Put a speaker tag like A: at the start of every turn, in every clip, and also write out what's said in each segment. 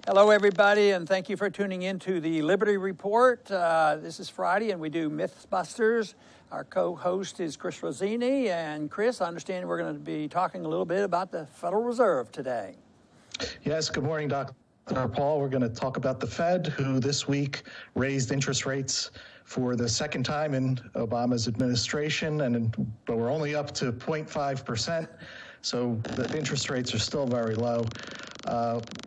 A: Hello, everybody, and thank you for tuning in to the Liberty Report. This is Friday, and we do Mythbusters. Our co-host is Chris Rossini, and Chris, I understand we're going to be talking a little bit about the Federal Reserve today.
B: Yes, good morning, Dr. Paul. We're going to talk about the Fed, who this week raised interest rates for the second time in Obama's administration, but we're only up to 0.5%, so the interest rates are still very low.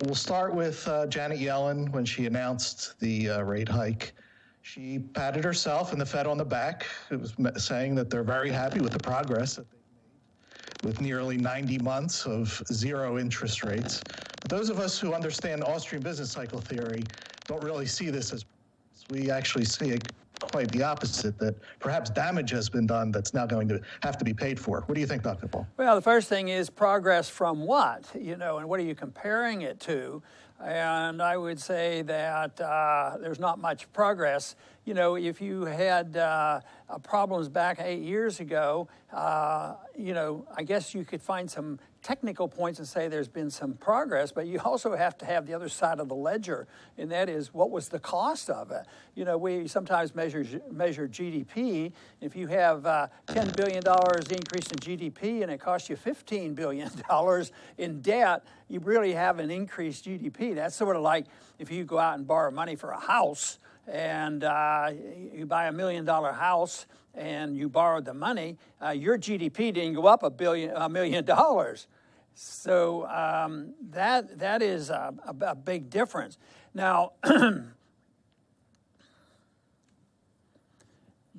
B: We'll start with Janet Yellen when she announced the rate hike. She patted herself and the Fed on the back. It was saying that they're very happy with the progress that they've made with nearly 90 months of zero interest rates. But those of us who understand Austrian business cycle theory don't really see this as we actually see it quite the opposite, that perhaps damage has been done that's now going to have to be paid for. What do you think, Dr. Paul?
A: Well, the first thing is progress from what, and what are you comparing it to? And I would say that there's not much progress. If you had problems back 8 years ago, I guess you could find some technical points and say there's been some progress, but you also have to have the other side of the ledger, and that is what was the cost of it. We sometimes measure GDP. If you have $10 billion increase in GDP and it costs you $15 billion in debt, you really haven't increased GDP. That's sort of like if you go out and borrow money for a house and you buy $1 million house and you borrowed the money, your GDP didn't go up $1 million. So that is a big difference. Now,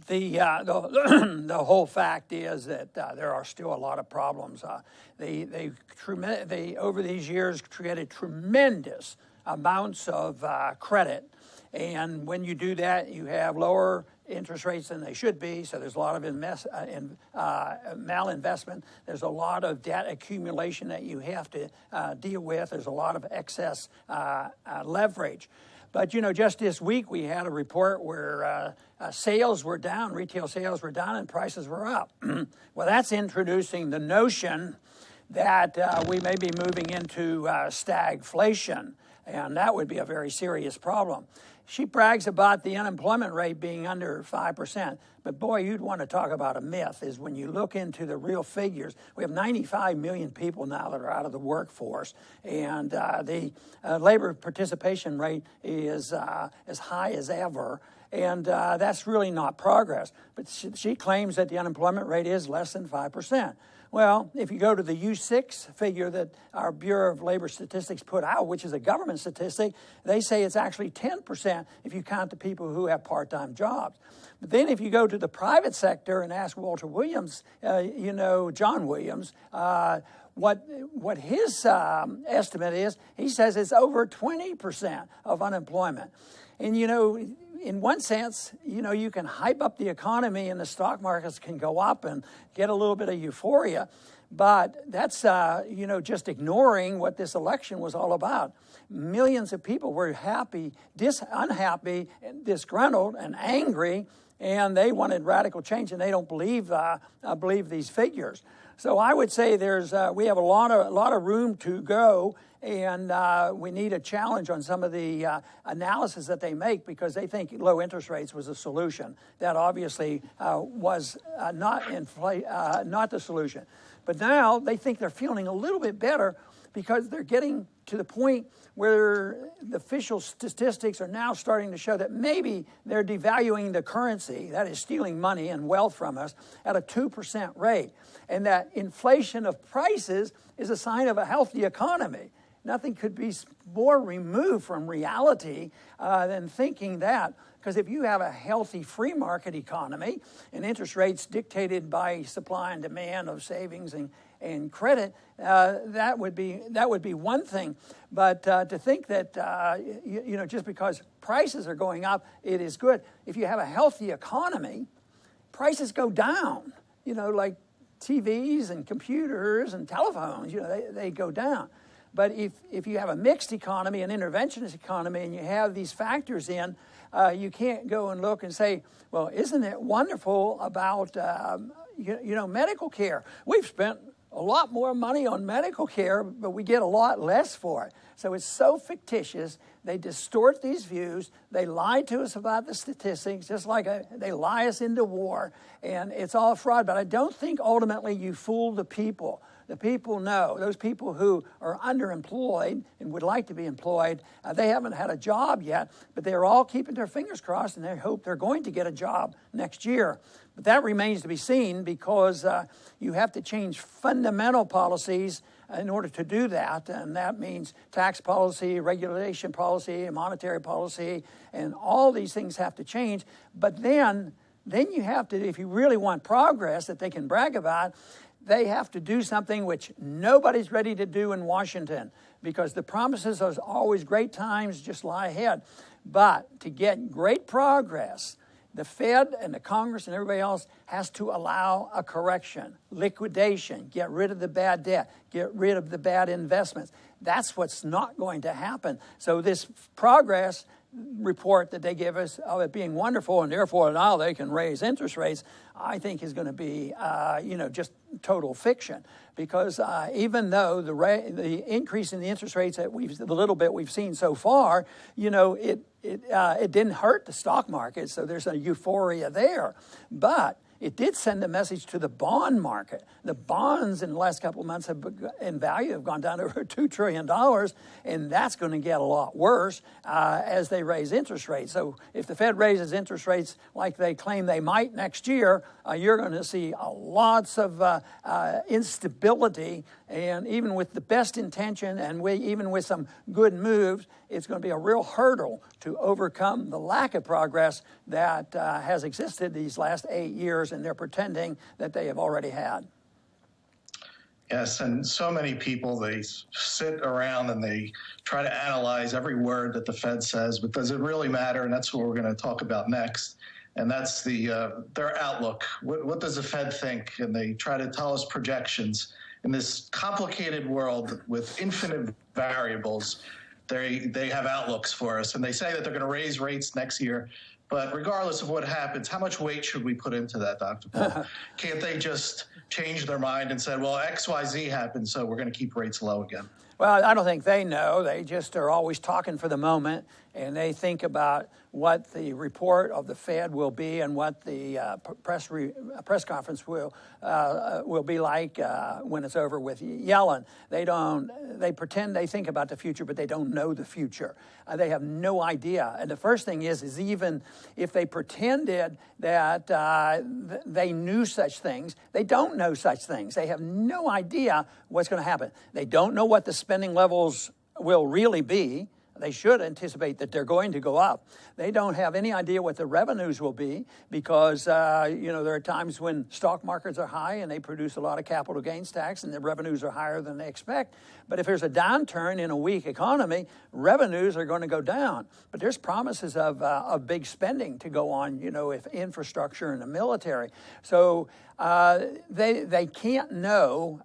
A: the whole fact is that there are still a lot of problems. They over these years created tremendous amounts of credit, and when you do that, you have lower interest rates than they should be, so there's a lot of malinvestment. There's a lot of debt accumulation that you have to deal with. There's a lot of excess leverage. But, just this week we had a report where sales were down, retail sales were down, and prices were up. Well, that's introducing the notion that we may be moving into stagflation, and that would be a very serious problem. She brags about the unemployment rate being under 5%, but boy, you'd want to talk about a myth is when you look into the real figures. We have 95 million people now that are out of the workforce, and the labor participation rate is as high as ever, and that's really not progress. But she claims that the unemployment rate is less than 5%. Well, if you go to the U6 figure that our Bureau of Labor Statistics put out, which is a government statistic, they say it's actually 10% if you count the people who have part-time jobs. But then if you go to the private sector and ask Walter Williams, John Williams, what his estimate is, he says it's over 20% of unemployment. And, in one sense, you can hype up the economy and the stock markets can go up and get a little bit of euphoria, but that's, just ignoring what this election was all about. Millions of people were unhappy, disgruntled, and angry, and they wanted radical change, and they don't believe these figures. So I would say we have a lot of room to go, and we need a challenge on some of the analysis that they make because they think low interest rates was a solution. That obviously was not the solution. But now they think they're feeling a little bit better because they're getting to the point where the official statistics are now starting to show that maybe they're devaluing the currency, that is stealing money and wealth from us, at a 2% rate. And that inflation of prices is a sign of a healthy economy. Nothing could be more removed from reality than thinking that. Because if you have a healthy free market economy and interest rates dictated by supply and demand of savings and credit, that would be one thing. But to think that just because prices are going up, it is good. If you have a healthy economy, prices go down. Like TVs and computers and telephones, they go down. But if you have a mixed economy, an interventionist economy, and you have these factors in, you can't go and look and say, well, isn't it wonderful about medical care? We've spent a lot more money on medical care, but we get a lot less for it. So it's so fictitious. They distort these views. They lie to us about the statistics, just like they lie us into war, and it's all fraud. But I don't think ultimately you fool the people. The people know. Those people who are underemployed and would like to be employed, they haven't had a job yet, but they're all keeping their fingers crossed, and they hope they're going to get a job next year. But that remains to be seen, because you have to change fundamental policies in order to do that, and that means tax policy, regulation policy, monetary policy, and all these things have to change. But then you have to, if you really want progress that they can brag about, they have to do something which nobody's ready to do in Washington, because the promises are always great times just lie ahead. But to get great progress, the Fed and the Congress and everybody else has to allow a correction, liquidation, get rid of the bad debt, get rid of the bad investments. That's what's not going to happen. So this progress report that they give us of it being wonderful, and therefore now they can raise interest rates, I think is going to be, just total fiction. Because even though the increase in the interest rates that the little bit we've seen so far, it didn't hurt the stock market, so there's a euphoria there. But it did send a message to the bond market. The bonds in the last couple of months in value have gone down to over $2 trillion, and that's going to get a lot worse as they raise interest rates. So if the Fed raises interest rates like they claim they might next year, you're going to see lots of instability, and even with the best intention and even with some good moves, it's going to be a real hurdle to overcome the lack of progress that has existed these last 8 years, and they're pretending that they have already had.
B: Yes, and so many people, they sit around and they try to analyze every word that the Fed says, but does it really matter? And that's what we're going to talk about next. And that's their outlook. What does the Fed think? And they try to tell us projections. In this complicated world with infinite variables, they have outlooks for us. And they say that they're going to raise rates next year. But regardless of what happens, how much weight should we put into that, Dr. Paul? Can't they just change their mind and say, well, XYZ happened, so we're going to keep rates low again?
A: Well, I don't think they know. They just are always talking for the moment, and they think about what the report of the Fed will be and what the press conference will be like when it's over with Yellen. They pretend they think about the future, but they don't know the future. They have no idea. And the first thing is even if they pretended that they knew such things, they don't know such things. They have no idea what's going to happen. They don't know what the spending levels will really be. They should anticipate that they're going to go up. They don't have any idea what the revenues will be because, there are times when stock markets are high and they produce a lot of capital gains tax and the revenues are higher than they expect. But if there's a downturn in a weak economy, revenues are going to go down. But there's promises of big spending to go on, if infrastructure and the military. So they can't know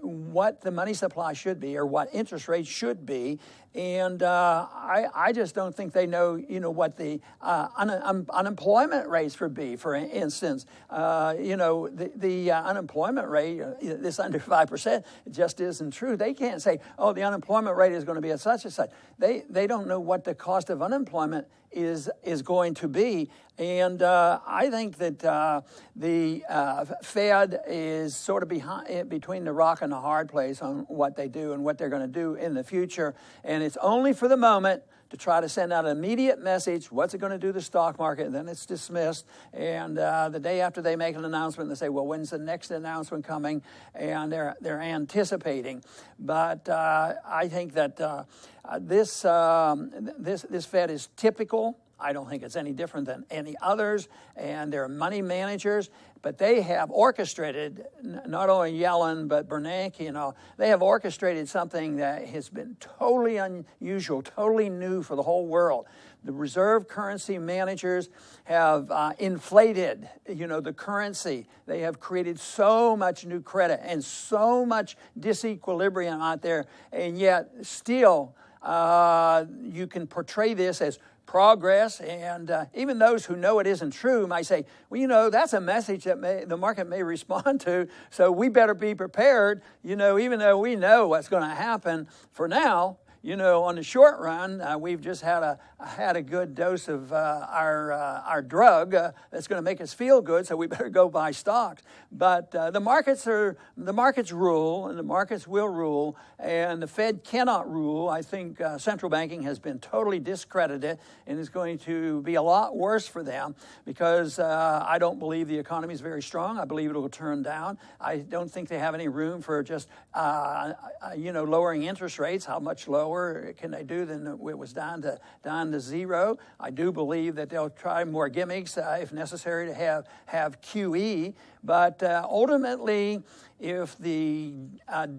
A: what the money supply should be or what interest rates should be. And I just don't think they know, what the unemployment rates would be. For instance, the unemployment rate, this under 5%, just isn't true. They can't say, oh, the unemployment rate is going to be at such and such. They don't know what the cost of unemployment is going to be. And I think that the Fed is sort of between the rock and the hard place on what they do and what they're going to do in the future. And it's only for the moment to try to send out an immediate message. What's it going to do to the stock market? And then it's dismissed. And the day after they make an announcement, they say, well, when's the next announcement coming? And they're anticipating. But I think that this Fed is typical. I don't think it's any different than any others, and they're money managers, but they have orchestrated, not only Yellen, but Bernanke, they have orchestrated something that has been totally unusual, totally new for the whole world. The reserve currency managers have inflated, the currency. They have created so much new credit and so much disequilibrium out there, and yet still you can portray this as progress, and even those who know it isn't true might say, well, that's a message that the market may respond to, so we better be prepared, even though we know what's going to happen for now. On the short run, we've just had a good dose of our drug that's going to make us feel good, so we better go buy stocks. But the markets rule, and the markets will rule, and the Fed cannot rule. I think central banking has been totally discredited, and is going to be a lot worse for them because I don't believe the economy is very strong. I believe it will turn down. I don't think they have any room for just lowering interest rates. How much lower can they do than it was down to zero? I do believe that they'll try more gimmicks if necessary to have QE. But ultimately, if the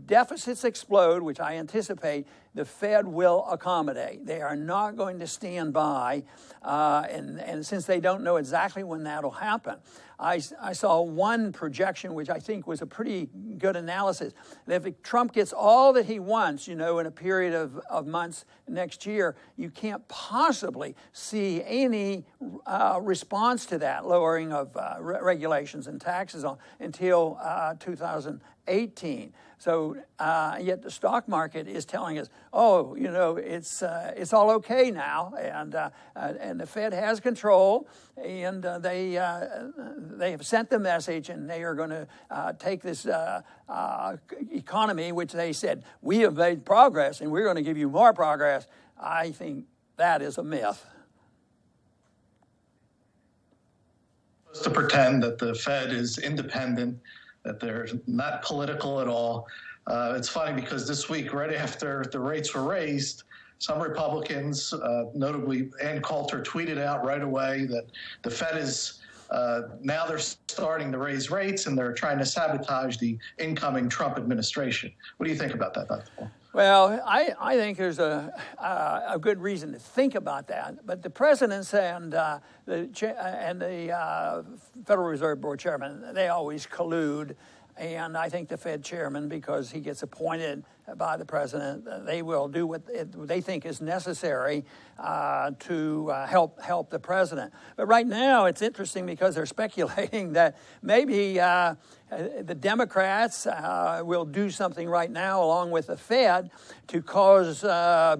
A: deficits explode, which I anticipate, the Fed will accommodate. They are not going to stand by, and since they don't know exactly when that'll happen, I saw one projection, which I think was a pretty good analysis, that if Trump gets all that he wants, in a period of months next year, you can't possibly see any response to that lowering of regulations and taxes until 2018. So yet the stock market is telling us, it's all okay now, and the Fed has control, and they have sent the message, and they are going to take this economy, which they said we have made progress, and we're going to give you more progress. I think that is a myth.
B: To pretend that the Fed is independent, that they're not political at all. It's funny because this week, right after the rates were raised, some Republicans, notably Ann Coulter, tweeted out right away that the Fed is now they're starting to raise rates and they're trying to sabotage the incoming Trump administration. What do you think about that, Dr. Paul?
A: Well, I think there's a good reason to think about that. But the presidents and the Federal Reserve Board chairman, they always collude. And I think the Fed chairman, because he gets appointed by the president, they will do what they think is necessary to help the president. But right now, it's interesting because they're speculating that maybe the Democrats will do something right now, along with the Fed, to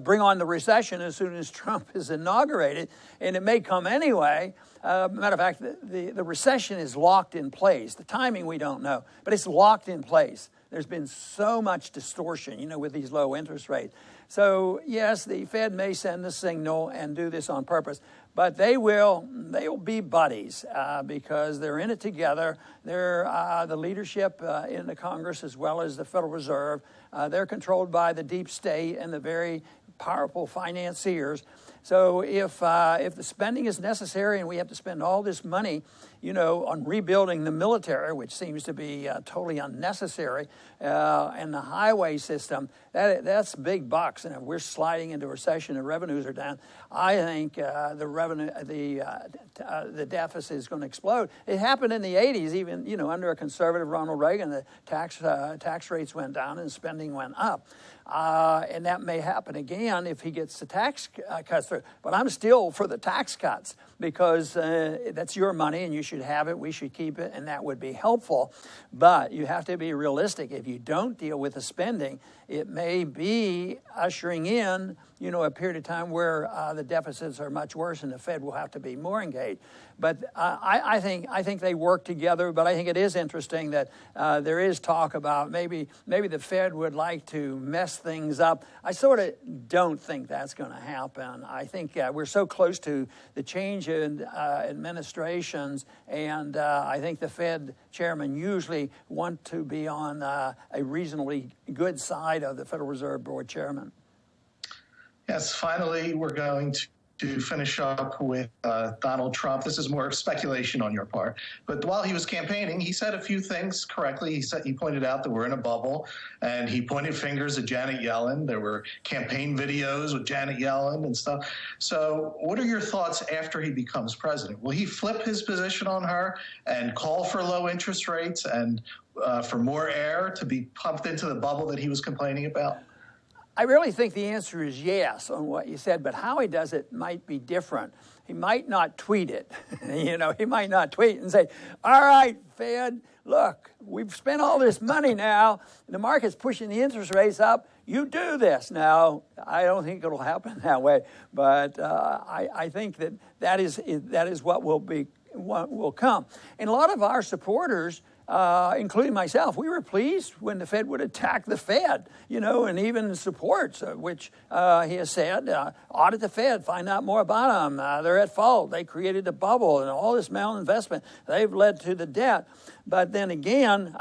A: bring on the recession as soon as Trump is inaugurated, and it may come anyway. Matter of fact, the recession is locked in place. The timing we don't know, but it's locked in place. There's been so much distortion, with these low interest rates. So yes, the Fed may send the signal and do this on purpose, but they will be buddies because they're in it together. They're the leadership in the Congress as well as the Federal Reserve. They're controlled by the deep state and the very powerful financiers. So if the spending is necessary and we have to spend all this money, on rebuilding the military, which seems to be totally unnecessary, and the highway system, that's big bucks. And if we're sliding into recession and revenues are down, I think the deficit is going to explode. It happened in the 80s, even under a conservative Ronald Reagan, the tax rates went down and spending went up. And that may happen again if he gets the tax cuts through. But I'm still for the tax cuts because that's your money and you should have it, we should keep it, and that would be helpful. But you have to be realistic. If you don't deal with the spending, it may be ushering in, a period of time where the deficits are much worse and the Fed will have to be more engaged. But I think they work together. But I think it is interesting that there is talk about maybe the Fed would like to mess things up. I sort of don't think that's going to happen. I think we're so close to the change in administrations, and I think the Fed chairman usually want to be on a reasonably good side of the Federal Reserve Board chairman.
B: Yes, finally, we're going to finish up with Donald Trump. This is more speculation on your part. But while he was campaigning, he said a few things correctly. He pointed out that we're in a bubble, and he pointed fingers at Janet Yellen. There were campaign videos with Janet Yellen and stuff. So what are your thoughts after he becomes president? Will he flip his position on her and call for low interest rates and for more air to be pumped into the bubble that he was complaining about?
A: I really think the answer is yes on what you said, but how he does it might be different. He might not tweet it. He might not tweet and say, all right, Fed, look, we've spent all this money now. The market's pushing the interest rates up. You do this. Now, I don't think it'll happen that way, but I think that is what will come. And a lot of our supporters, including myself, we were pleased when the Fed would attack the Fed, and even supports, which he has said, audit the Fed, find out more about them. They're at fault. They created a bubble, and all this malinvestment, they've led to the debt. But then again,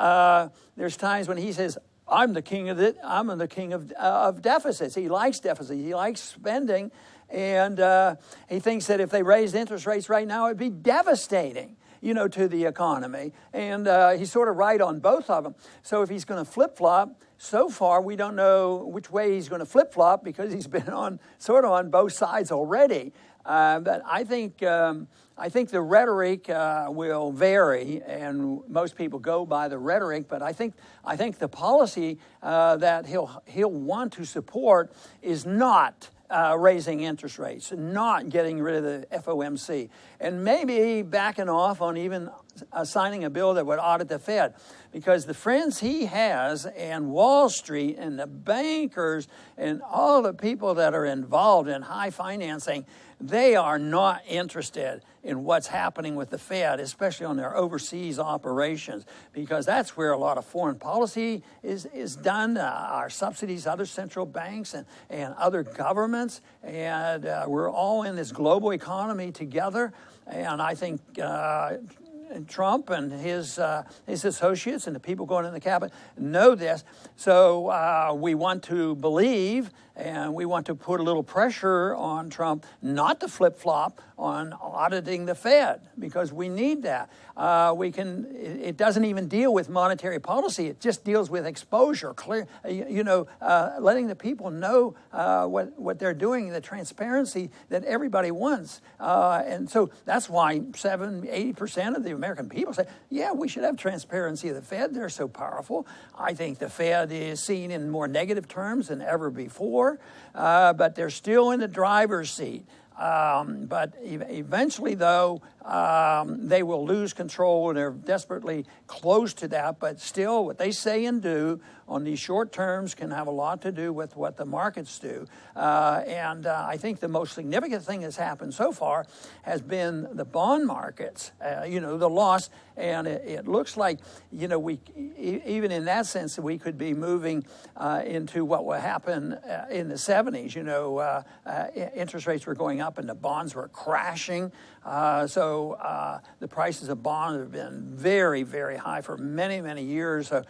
A: there's times when he says, I'm the king of deficits. He likes deficits. He likes spending, and he thinks that if they raised interest rates right now, it'd be devastating, to the economy. And he's sort of right on both of them. So if he's going to flip-flop, so far we don't know which way he's going to flip-flop because he's been on both sides already. But I think the rhetoric will vary, and most people go by the rhetoric. But I think the policy that he'll want to support is not raising interest rates, not getting rid of the FOMC, and maybe backing off on even signing a bill that would audit the Fed, because the friends he has and Wall Street and the bankers and all the people that are involved in high financing, they are not interested in what's happening with the Fed, especially on their overseas operations, because that's where a lot of foreign policy is done, our subsidies, other central banks and other governments, and we're all in this global economy together. And I think Trump and his associates and the people going in the cabinet know this. So we want to believe, and we want to put a little pressure on Trump not to flip-flop on auditing the Fed, because we need that. It doesn't even deal with monetary policy. It just deals with exposure, letting the people know what they're doing, the transparency that everybody wants. And so that's why 80% of the American people say, yeah, we should have transparency of the Fed. They're so powerful. I think the Fed is seen in more negative terms than ever before, but they're still in the driver's seat. But eventually, though, they will lose control, and they're desperately close to that. But still, what they say and do on these short terms can have a lot to do with what the markets do. And I think the most significant thing that's happened so far has been the bond markets, the loss. And it looks like, we even in that sense, we could be moving into what will happen in the 70s. Interest rates were going up and the bonds were crashing. So the prices of bonds have been very, very high for many, many years. So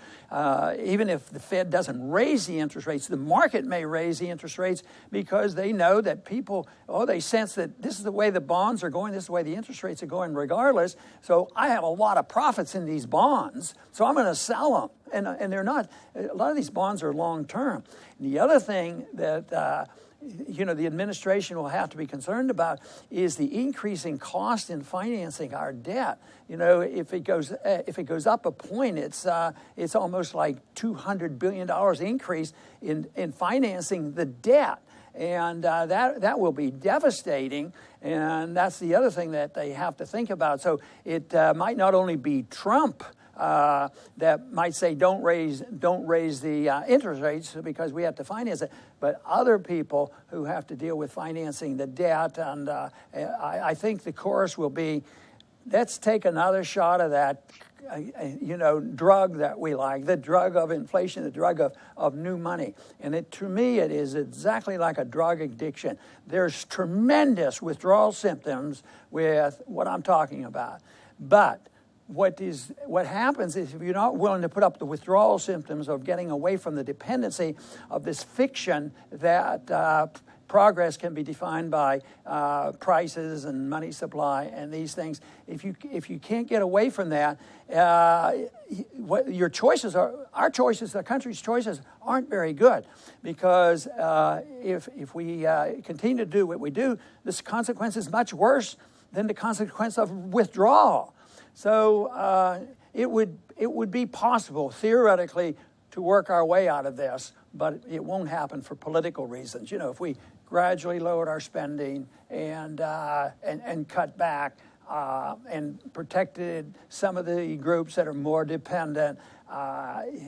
A: even if the Fed doesn't raise the interest rates, the market may raise the interest rates because they know that people, they sense that this is the way the bonds are going, this is the way the interest rates are going regardless. So I have a lot of profits in these bonds, so I'm going to sell them. And they're not, a lot of these bonds are long term. And the other thing that the administration will have to be concerned about is the increasing cost in financing our debt. If it goes up a point, it's almost like $200 billion increase in financing the debt. And that will be devastating, and that's the other thing that they have to think about. So it might not only be Trump that might say don't raise the interest rates because we have to finance it, but other people who have to deal with financing the debt. And I think the chorus will be, let's take another shot of that drug that we like, the drug of inflation, the drug of new money. And to me, it is exactly like a drug addiction. There's tremendous withdrawal symptoms with what I'm talking about. But what happens is if you're not willing to put up the withdrawal symptoms of getting away from the dependency of this fiction that progress can be defined by prices and money supply and these things. If you can't get away from that, what your choices are, our choices, the country's choices, aren't very good, because if we continue to do what we do, this consequence is much worse than the consequence of withdrawal. So it would be possible theoretically to work our way out of this, but it won't happen for political reasons. You know, if we gradually lowered our spending and cut back and protected some of the groups that are more dependent,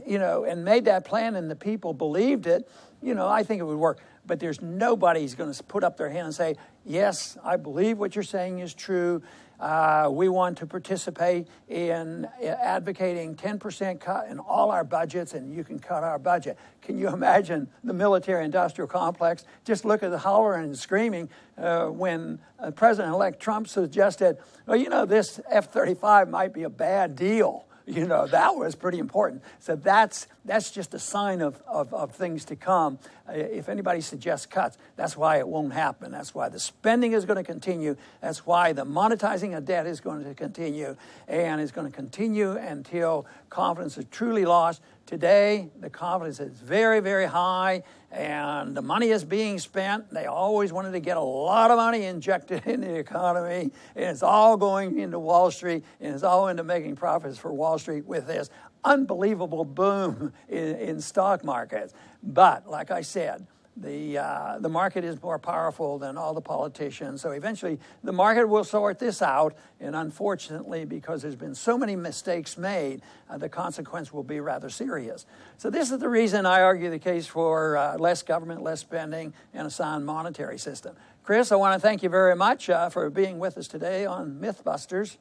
A: you know, and made that plan and the people believed it, you know, I think it would work. But there's nobody who's going to put up their hand and say, yes, I believe what you're saying is true. We want to participate in advocating 10% cut in all our budgets, and you can cut our budget. Can you imagine the military-industrial complex? Just look at the hollering and screaming when President-elect Trump suggested, well, you know, this F-35 might be a bad deal. You know, that was pretty important. So that's just a sign of things to come. If anybody suggests cuts, that's why it won't happen. That's why the spending is going to continue. That's why the monetizing of debt is going to continue, and is going to continue until confidence is truly lost. Today, the confidence is very, very high, and the money is being spent. They always wanted to get a lot of money injected into the economy, and it's all going into Wall Street, and it's all into making profits for Wall Street with this unbelievable boom in stock markets. But, like I said, the market is more powerful than all the politicians. So eventually the market will sort this out. And unfortunately, because there's been so many mistakes made, the consequence will be rather serious. So this is the reason I argue the case for less government, less spending, and a sound monetary system. Chris, I want to thank you very much for being with us today on Mythbusters.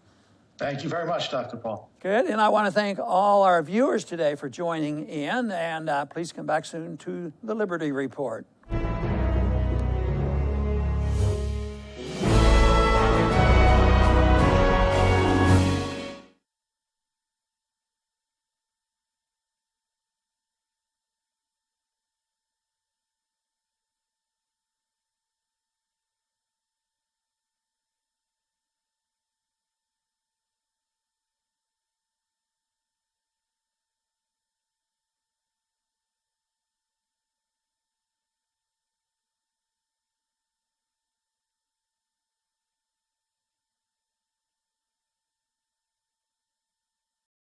B: Thank you very much, Dr. Paul.
A: Good. And I want to thank all our viewers today for joining in. And please come back soon to the Liberty Report.